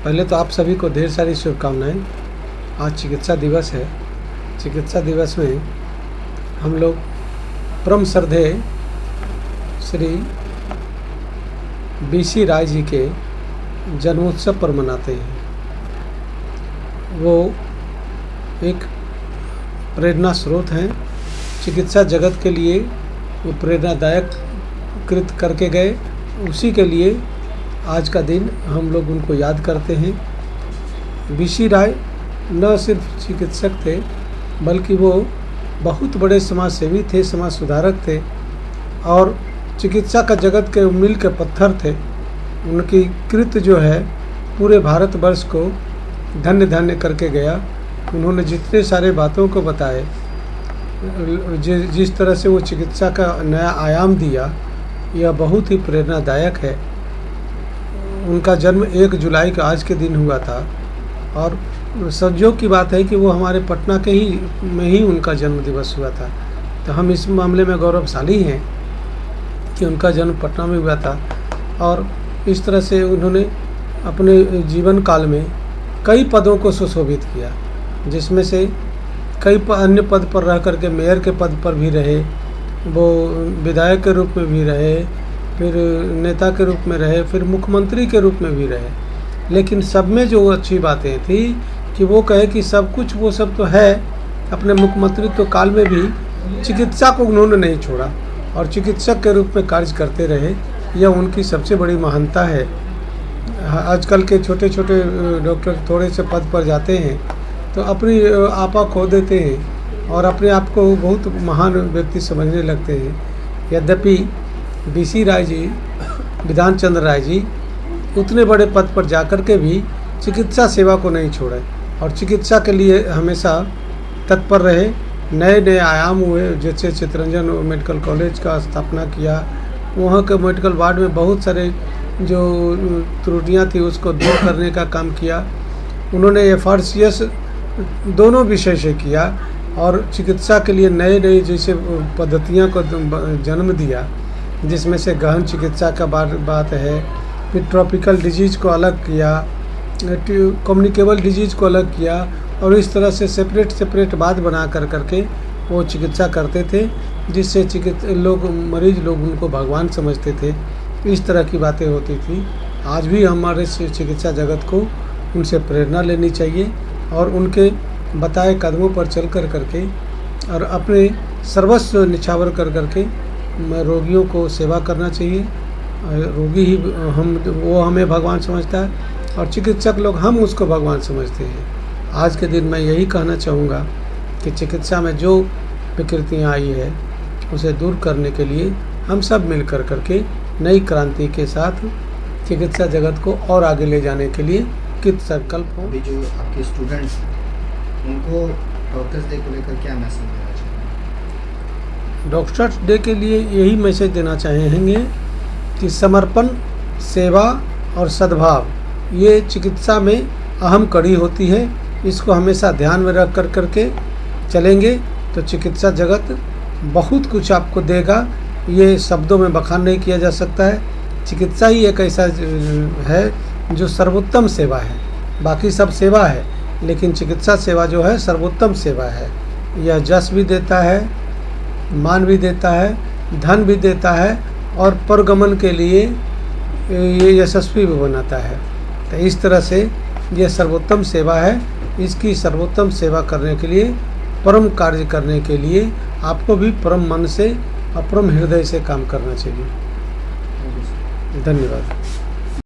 पहले तो आप सभी को ढेर सारी शुभकामनाएं। आज चिकित्सा दिवस है। चिकित्सा दिवस में हम लोग परम श्रद्धेय श्री बीसी राय जी के जन्मोत्सव पर मनाते हैं। वो एक प्रेरणा स्रोत हैं। चिकित्सा जगत के लिए वो प्रेरणादायक कृत करके गए, उसी के लिए आज का दिन हम लोग उनको याद करते हैं। बीसी राय न सिर्फ चिकित्सक थे, बल्कि वो बहुत बड़े समाज सेवी थे, समाज सुधारक थे और चिकित्सा का जगत के मील के पत्थर थे। उनकी कृत जो है पूरे भारतवर्ष को धन्य धन्य करके गया। उन्होंने जितने सारे बातों को बताए, जिस तरह से वो चिकित्सा का नया आयाम दिया, यह बहुत ही प्रेरणादायक है। उनका जन्म 1 जुलाई का आज के दिन हुआ था और संयोग की बात है कि वो हमारे पटना के ही में ही उनका जन्म दिवस हुआ था। तो हम इस मामले में गौरवशाली हैं कि उनका जन्म पटना में हुआ था। और इस तरह से उन्होंने अपने जीवन काल में कई पदों को सुशोभित किया, जिसमें से कई अन्य पद पर रह करके मेयर के पद पर भी रहे, वो विधायक के रूप में भी रहे, फिर नेता के रूप में रहे, फिर मुख्यमंत्री के रूप में भी रहे। लेकिन सब में जो अच्छी बातें थी कि वो कहे कि सब कुछ वो सब तो है, अपने मुख्यमंत्रित्व काल में भी चिकित्सा को उन्होंने नहीं छोड़ा और चिकित्सक के रूप में कार्य करते रहे। यह उनकी सबसे बड़ी महानता है। आजकल के छोटे छोटे डॉक्टर थोड़े से पद पर जाते हैं तो अपनी आपा खो देते हैं और अपने आप को बहुत महान व्यक्ति समझने लगते हैं। यद्यपि बीसी राय जी, विधान चंद्र राय जी उतने बड़े पद पर जाकर के भी चिकित्सा सेवा को नहीं छोड़े और चिकित्सा के लिए हमेशा तत्पर रहे। नए नए आयाम हुए, जैसे चितरंजन मेडिकल कॉलेज का स्थापना किया, वहाँ के मेडिकल वार्ड में बहुत सारे जो त्रुटियाँ थी उसको दूर करने का काम किया। उन्होंने FRCS दोनों विषय से किया और चिकित्सा के लिए नए नए जैसे पद्धतियों को जन्म दिया, जिसमें से गहन चिकित्सा का बात है। फिर ट्रॉपिकल डिजीज़ को अलग किया, कम्युनिकेबल डिजीज़ को अलग किया और इस तरह से सेपरेट बात बना करके वो चिकित्सा करते थे, जिससे मरीज लोग उनको भगवान समझते थे। इस तरह की बातें होती थी। आज भी हमारे चिकित्सा जगत को उनसे प्रेरणा लेनी चाहिए और उनके बताए कदमों पर चल करके और अपने सर्वस्व निछावर करके रोगियों को सेवा करना चाहिए। रोगी ही वो हमें भगवान समझता है और चिकित्सक लोग हम उसको भगवान समझते हैं। आज के दिन मैं यही कहना चाहूँगा कि चिकित्सा में जो विकृतियाँ आई है उसे दूर करने के लिए हम सब मिल करके नई क्रांति के साथ चिकित्सा जगत को और आगे ले जाने के लिए कृत संकल्प हो। अभी जो आपके स्टूडेंट्स उनको डॉक्टर्स डे को लेकर क्या मैसेज देना चाहिए? डॉक्टर्स डे के लिए यही मैसेज देना चाहेंगे कि समर्पण, सेवा और सद्भाव ये चिकित्सा में अहम कड़ी होती है। इसको हमेशा ध्यान में रख करके चलेंगे तो चिकित्सा जगत बहुत कुछ आपको देगा। ये शब्दों में बखान नहीं किया जा सकता है। चिकित्सा ही एक ऐसा है जो सर्वोत्तम सेवा है। बाकी सब सेवा है, लेकिन चिकित्सा सेवा जो है सर्वोत्तम सेवा है। यह जस भी देता है, मान भी देता है, धन भी देता है और परगमन के लिए ये यशस्वी भी बनाता है। तो इस तरह से यह सर्वोत्तम सेवा है। इसकी सर्वोत्तम सेवा करने के लिए, परम कार्य करने के लिए आपको भी परम मन से और परम हृदय से काम करना चाहिए। धन्यवाद।